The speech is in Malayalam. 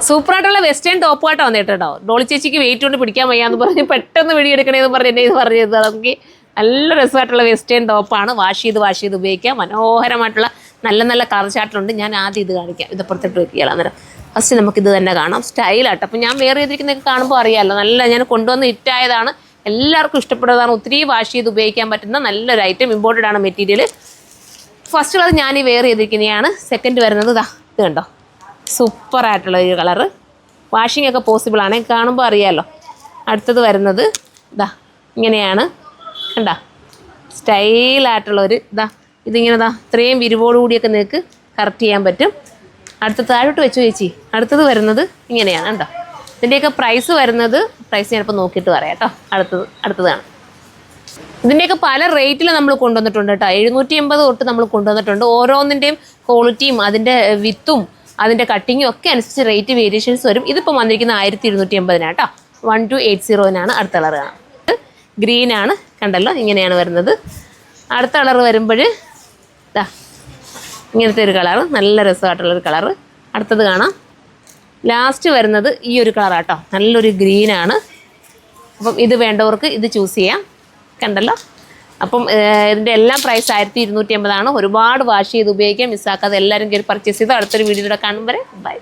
സൂപ്പറായിട്ടുള്ള വെസ്റ്റേൺ ടോപ്പ് ആയിട്ട് വന്നിട്ട് കേട്ടോ. ഡോളി ചേച്ചിക്ക് വെയിറ്റ് കൊണ്ട് പിടിക്കാൻ വയ്യാന്ന് പറഞ്ഞ് പെട്ടെന്ന് വീഡിയോ എടുക്കണേന്ന് പറഞ്ഞ് എന്നെ ഇത് പറഞ്ഞത്. നമുക്ക് നല്ല രസമായിട്ടുള്ള വെസ്റ്റേൺ ടോപ്പാണ്. വാഷ് ചെയ്ത് ഉപയോഗിക്കാം. മനോഹരമായിട്ടുള്ള നല്ല നല്ല കളർ ചാർട്ടിലുണ്ട്. ഞാൻ ആദ്യം ഇത് കാണിക്കാം. ഇത് പുറത്തിട്ട് വെക്കുകയാണ്. അന്നേരം ഫസ്റ്റ് നമുക്കിത് തന്നെ കാണാം. സ്റ്റൈലാട്ടോ. അപ്പം ഞാൻ വേറെ ചെയ്തിരിക്കുന്നതൊക്കെ കാണുമ്പോൾ അറിയാമല്ലോ. നല്ല ഞാൻ കൊണ്ടുവന്ന് ഹിറ്റായതാണ്. എല്ലാവർക്കും ഇഷ്ടപ്പെടുന്നതാണ്. ഒത്തിരി വാഷ് ചെയ്ത് ഉപയോഗിക്കാൻ പറ്റുന്ന നല്ലൊരു ഐറ്റം. ഇമ്പോർട്ടഡ് ആണ് മെറ്റീരിയൽ. ഫസ്റ്റ് കളർ ഞാൻ ഈ വെയർ ചെയ്തിരിക്കുന്നതാണ്. സെക്കൻഡ് വരുന്നത് ഇതാ, ഇത് കണ്ടോ, സൂപ്പറായിട്ടുള്ള ഒരു കളറ്. വാഷിംഗ് ഒക്കെ പോസിബിൾ ആണ്, കാണുമ്പോൾ അറിയാമല്ലോ. അടുത്തത് വരുന്നത് ഇതാ ഇങ്ങനെയാണ്, കണ്ടോ, സ്റ്റൈലായിട്ടുള്ളൊരു ഇതാ. ഇതിങ്ങനെ ഇതാ ഇത്രയും വിരിവോടുകൂടിയൊക്കെ നിങ്ങൾക്ക് കറക്റ്റ് ചെയ്യാൻ പറ്റും. അടുത്ത താഴോട്ട് വെച്ചു ചേച്ചി. അടുത്തത് വരുന്നത് ഇങ്ങനെയാണ് കണ്ടോ. ഇതിൻ്റെയൊക്കെ പ്രൈസ് വരുന്നത്, പ്രൈസ് ഞാനിപ്പോൾ നോക്കിയിട്ട് പറയാം കേട്ടോ. അടുത്തതാണ്. ഇതിൻ്റെയൊക്കെ പല റേറ്റിൽ നമ്മൾ കൊണ്ടുവന്നിട്ടുണ്ട് കേട്ടോ. 780 തൊട്ട് നമ്മൾ കൊണ്ടുവന്നിട്ടുണ്ട്. ഓരോന്നിൻ്റെയും ക്വാളിറ്റിയും അതിൻ്റെ വിത്തും അതിൻ്റെ കട്ടിങ്ങും ഒക്കെ അനുസരിച്ച് റേറ്റ് വേരിയേഷൻസ് വരും. ഇതിപ്പോൾ വന്നിരിക്കുന്ന 1280 കേട്ടോ. 1280 അടുത്ത കളർ കാണാം. ഗ്രീനാണ്, കണ്ടല്ലോ, ഇങ്ങനെയാണ് വരുന്നത്. അടുത്ത കളർ വരുമ്പോൾ ഇതാ ഇങ്ങനത്തെ ഒരു കളറ്, നല്ല രസമായിട്ടുള്ളൊരു കളറ്. അടുത്തത് കാണാം. ലാസ്റ്റ് വരുന്നത് ഈ ഒരു കളറാട്ടോ, നല്ലൊരു ഗ്രീനാണ്. അപ്പം ഇത് വേണ്ടവർക്ക് ഇത് ചൂസ് ചെയ്യാം, കണ്ടല്ലോ. അപ്പം ഇതിൻ്റെ എല്ലാം പ്രൈസ് 1280. ഒരുപാട് വാഷ് ചെയ്ത് ഉപയോഗിക്കാം. മിസ്സാക്കാതെ എല്ലാവരും കയറി പർച്ചേസ് ചെയ്ത് അടുത്തൊരു വീഡിയോയിലൂടെ കാണും വരെ ബൈ.